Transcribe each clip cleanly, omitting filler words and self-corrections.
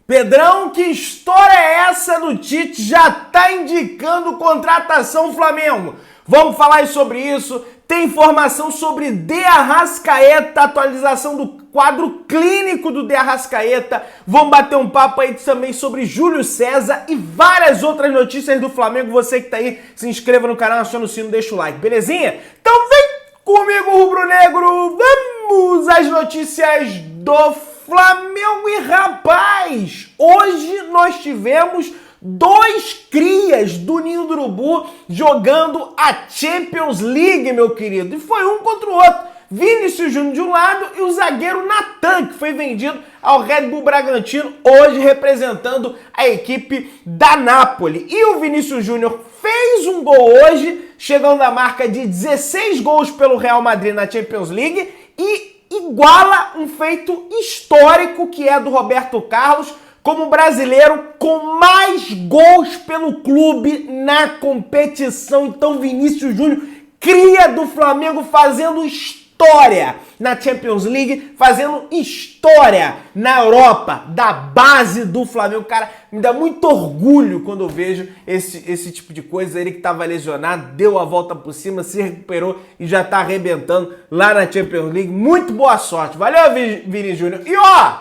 Pedrão, que história é essa do Tite? Já tá indicando contratação Flamengo. Vamos falar sobre isso. Tem informação sobre De Arrascaeta, atualização do quadro clínico do De Arrascaeta. Vamos bater um papo aí também sobre Júlio César e várias outras notícias do Flamengo. Você que tá aí, se inscreva no canal, aciona o sino, deixa o like, belezinha? Então vem comigo, rubro-negro. Vamos às notícias do Flamengo. E rapaz, hoje nós tivemos dois crias do Ninho do Urubu jogando a Champions League, meu querido. E foi um contra o outro. Vinícius Júnior de um lado e o zagueiro Natan, que foi vendido ao Red Bull Bragantino, hoje representando a equipe da Napoli. E o Vinícius Júnior fez um gol hoje, chegando à marca de 16 gols pelo Real Madrid na Champions League e iguala um feito histórico que é do Roberto Carlos como brasileiro com mais gols pelo clube na competição. Então Vinícius Júnior, cria do Flamengo, fazendo história na Champions League, fazendo história na Europa, da base do Flamengo. Cara, me dá muito orgulho quando eu vejo esse tipo de coisa. Ele que estava lesionado, deu a volta por cima, se recuperou e já tá arrebentando lá na Champions League. Muito boa sorte. Valeu, Vini Júnior. E ó,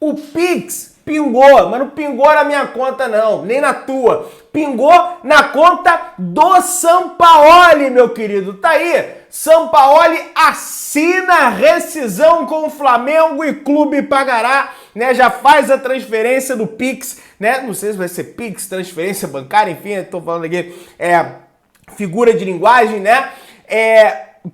o Pix pingou, mas não pingou na minha conta não, nem na tua. Pingou na conta do Sampaoli, meu querido. Tá aí, Sampaoli assina a rescisão com o Flamengo e clube pagará, né? Já faz a transferência do Pix, né? Não sei se vai ser Pix, transferência bancária, enfim, eu tô falando aqui, figura de linguagem, né?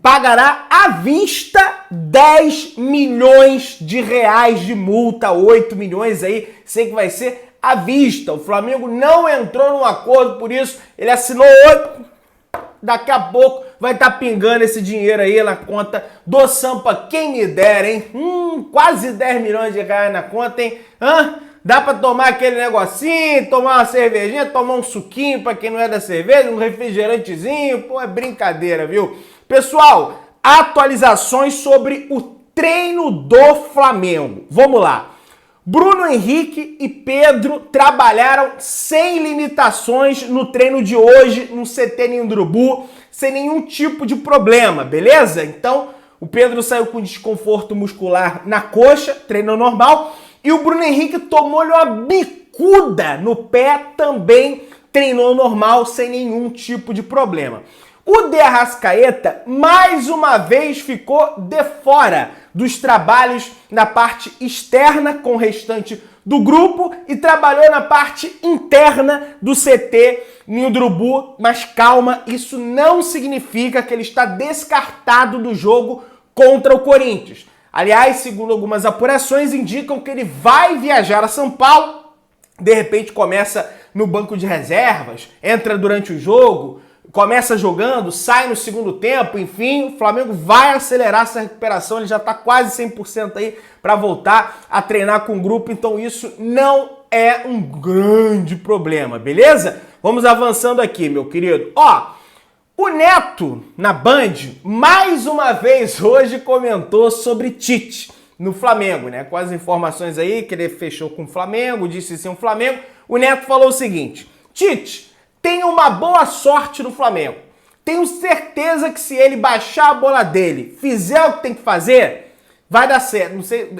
Pagará à vista 10 milhões de reais de multa, 8 milhões aí, sei que vai ser à vista. O Flamengo não entrou num acordo, por isso ele assinou 8. Daqui a pouco vai estar pingando esse dinheiro aí na conta do Sampa. Quem me dera, hein? Quase 10 milhões de reais na conta, hein? Dá pra tomar aquele negocinho, tomar uma cervejinha, tomar um suquinho pra quem não é da cerveja, um refrigerantezinho. Pô, é brincadeira, viu? Pessoal, atualizações sobre o treino do Flamengo. Vamos lá. Bruno Henrique e Pedro trabalharam sem limitações no treino de hoje no CT Ninho do Urubu, sem nenhum tipo de problema, beleza? Então, o Pedro saiu com desconforto muscular na coxa, treino normal, e o Bruno Henrique tomou-lhe uma bicuda no pé, também treinou normal, sem nenhum tipo de problema. O De Arrascaeta, mais uma vez, ficou de fora dos trabalhos na parte externa com o restante do grupo e trabalhou na parte interna do CT Ninho do Urubu. Mas calma, isso não significa que ele está descartado do jogo contra o Corinthians. Aliás, segundo algumas apurações, indicam que ele vai viajar a São Paulo, de repente começa no banco de reservas, entra durante o jogo, começa jogando, sai no segundo tempo, enfim, o Flamengo vai acelerar essa recuperação, ele já está quase 100% aí para voltar a treinar com o grupo, então isso não é um grande problema, beleza? Vamos avançando aqui, meu querido. Ó, o Neto, na Band, mais uma vez hoje comentou sobre Tite no Flamengo, né? Com as informações aí que ele fechou com o Flamengo, disse sim o Flamengo, o Neto falou o seguinte: Tite, tenha uma boa sorte no Flamengo. Tenho certeza que se ele baixar a bola dele, fizer o que tem que fazer, vai dar certo.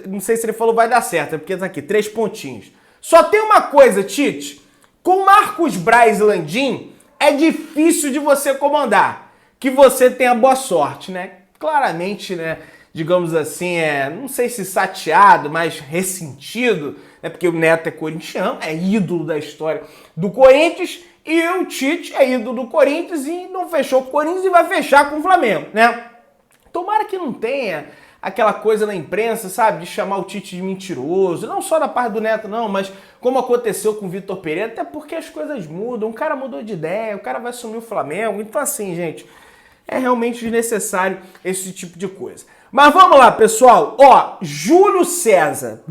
Não sei se ele falou vai dar certo, é porque tá aqui, 3 pontinhos. Só tem uma coisa, Tite. Com Marcos Braz e Landim, é difícil de você comandar. Que você tenha boa sorte, né? Claramente, né? Digamos assim, não sei se chateado, mas ressentido, né? Porque o Neto é corintiano, é ídolo da história do Corinthians, e o Tite é ídolo do Corinthians e não fechou com o Corinthians e vai fechar com o Flamengo, né? Tomara que não tenha aquela coisa na imprensa, sabe, de chamar o Tite de mentiroso, não só da parte do Neto não, mas como aconteceu com o Vitor Pereira, até porque as coisas mudam, o cara mudou de ideia, o cara vai assumir o Flamengo, então assim, gente, é realmente desnecessário esse tipo de coisa. Mas vamos lá, pessoal, ó, Júlio César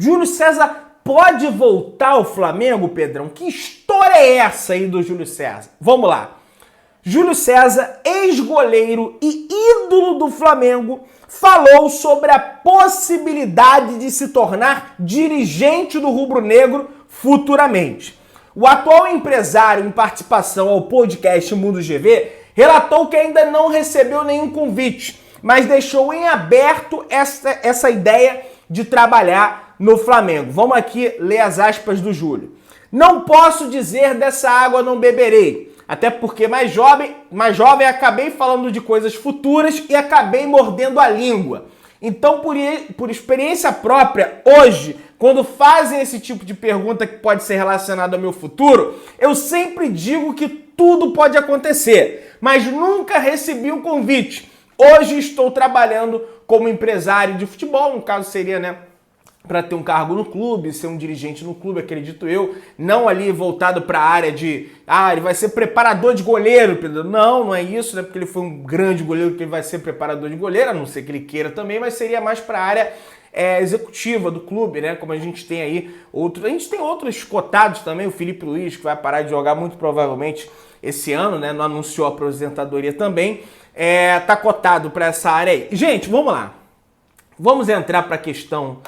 pode voltar ao Flamengo, Pedrão? Que história é essa aí do Júlio César? Vamos lá. Júlio César, ex-goleiro e ídolo do Flamengo, falou sobre a possibilidade de se tornar dirigente do rubro-negro futuramente. O atual empresário em participação ao podcast Mundo GV relatou que ainda não recebeu nenhum convite, mas deixou em aberto essa ideia de trabalhar no Flamengo. Vamos aqui ler as aspas do Júlio. Não posso dizer dessa água não beberei, até porque mais jovem acabei falando de coisas futuras e acabei mordendo a língua. Então, por experiência própria, hoje, quando fazem esse tipo de pergunta que pode ser relacionada ao meu futuro, eu sempre digo que tudo pode acontecer, mas nunca recebi um convite. Hoje estou trabalhando como empresário de futebol, no caso seria, né, para ter um cargo no clube, ser um dirigente no clube, acredito eu, não ali voltado para a área de, ele vai ser preparador de goleiro, Pedro. Não é isso, né, porque ele foi um grande goleiro que ele vai ser preparador de goleiro, a não ser que ele queira também, mas seria mais para a área executiva do clube, né, como a gente tem aí outros, a gente tem outros cotados também, o Felipe Luiz, que vai parar de jogar muito provavelmente esse ano, né, não anunciou a aposentadoria também, tá cotado para essa área aí. Gente, vamos lá, vamos entrar para a questão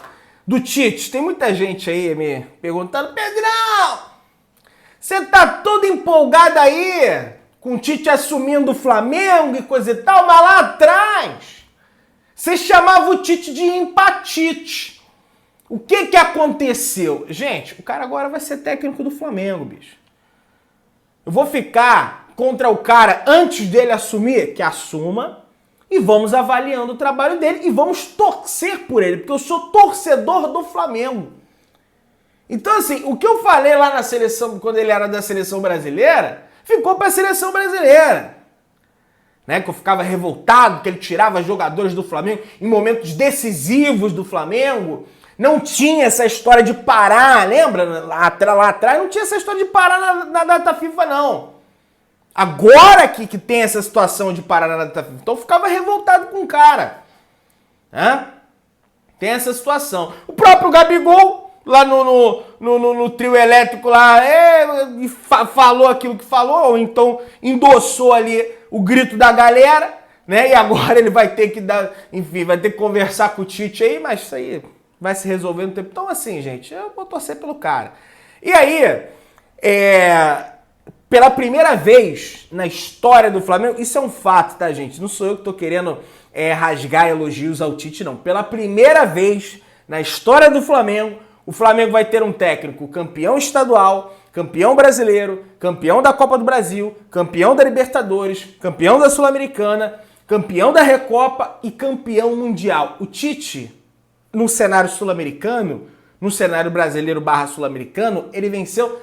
do Tite. Tem muita gente aí me perguntando, Pedrão, você tá todo empolgado aí com o Tite assumindo o Flamengo e coisa e tal, mas lá atrás você chamava o Tite de empatite. O que aconteceu? Gente, o cara agora vai ser técnico do Flamengo, bicho. Eu vou ficar contra o cara antes dele assumir, que assuma, e vamos avaliando o trabalho dele e vamos torcer por ele, porque eu sou torcedor do Flamengo. Então, assim, o que eu falei lá na seleção, quando ele era da seleção brasileira, ficou para a seleção brasileira. Né? Que eu ficava revoltado, que ele tirava jogadores do Flamengo em momentos decisivos do Flamengo. Não tinha essa história de parar, lembra? Lá atrás não tinha essa história de parar na data FIFA, não. Agora que tem essa situação de parar na data FIFA. Então eu ficava revoltado com o cara. Tem essa situação. O próprio Gabigol, lá no trio elétrico lá, falou aquilo que falou, ou então endossou ali o grito da galera, né? E agora ele vai ter que vai ter que conversar com o Tite aí, mas isso aí vai se resolver no tempo. Então assim, gente, eu vou torcer pelo cara. E aí, pela primeira vez na história do Flamengo, isso é um fato, tá, gente? Não sou eu que tô querendo rasgar elogios ao Tite, não. Pela primeira vez na história do Flamengo, o Flamengo vai ter um técnico campeão estadual, campeão brasileiro, campeão da Copa do Brasil, campeão da Libertadores, campeão da Sul-Americana, campeão da Recopa e campeão mundial. O Tite, no cenário sul-americano, no cenário brasileiro / sul-americano, ele venceu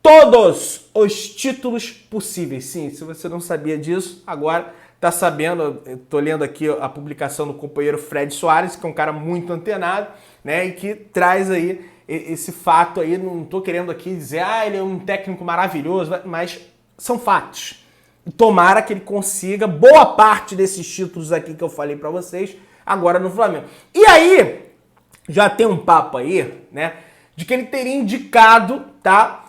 todos os títulos possíveis. Sim, se você não sabia disso, agora tá sabendo. Eu tô lendo aqui a publicação do companheiro Fred Soares, que é um cara muito antenado, né, e que traz aí esse fato aí. Não tô querendo aqui dizer, ele é um técnico maravilhoso, mas são fatos. E tomara que ele consiga boa parte desses títulos aqui que eu falei pra vocês agora no Flamengo. E aí, já tem um papo aí, né, de que ele teria indicado, tá,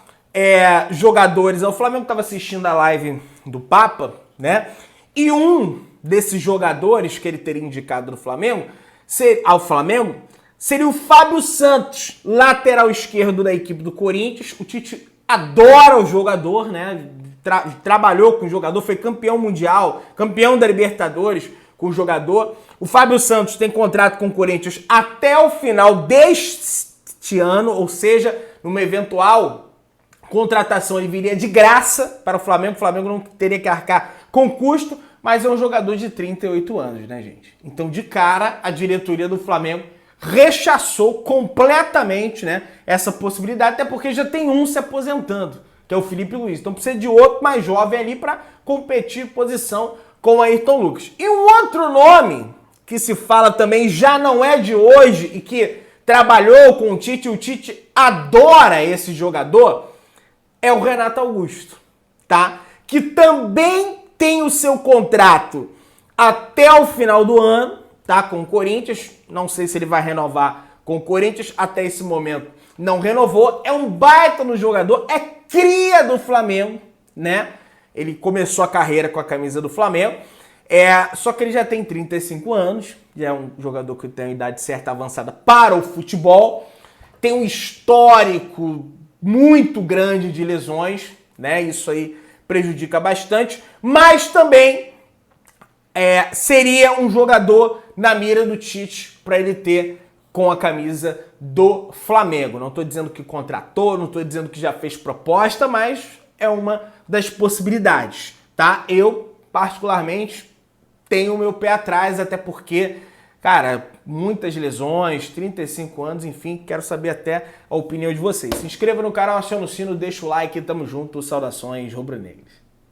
jogadores ao Flamengo. Tava assistindo a live do Papa, né? E um desses jogadores que ele teria indicado ao Flamengo seria o Fábio Santos, lateral esquerdo da equipe do Corinthians. O Tite adora o jogador, né? Trabalhou com o jogador, foi campeão mundial, campeão da Libertadores com o jogador. O Fábio Santos tem contrato com o Corinthians até o final deste ano, ou seja, numa eventual contratação ele viria de graça para o Flamengo. O Flamengo não teria que arcar com custo, mas é um jogador de 38 anos, né, gente? Então, de cara, a diretoria do Flamengo rechaçou completamente, né, essa possibilidade, até porque já tem um se aposentando, que é o Felipe Luiz. Então precisa de outro mais jovem ali para competir posição com o Ayrton Lucas. E um outro nome que se fala também, já não é de hoje, e que trabalhou com o Tite adora esse jogador, é o Renato Augusto, tá? Que também tem o seu contrato até o final do ano, tá? Com o Corinthians. Não sei se ele vai renovar com o Corinthians. Até esse momento não renovou. É um baita no jogador. É cria do Flamengo, né? Ele começou a carreira com a camisa do Flamengo. Só que ele já tem 35 anos, já é um jogador que tem uma idade certa avançada para o futebol, tem um histórico muito grande de lesões, né? Isso aí prejudica bastante, mas também seria um jogador na mira do Tite para ele ter com a camisa do Flamengo. Não estou dizendo que contratou, não estou dizendo que já fez proposta, mas é uma das possibilidades, tá? Eu, particularmente, tenho o meu pé atrás, até porque, cara, muitas lesões, 35 anos, enfim, quero saber até a opinião de vocês. Se inscreva no canal, aciona o sino, deixa o like, tamo junto, saudações rubro-negras.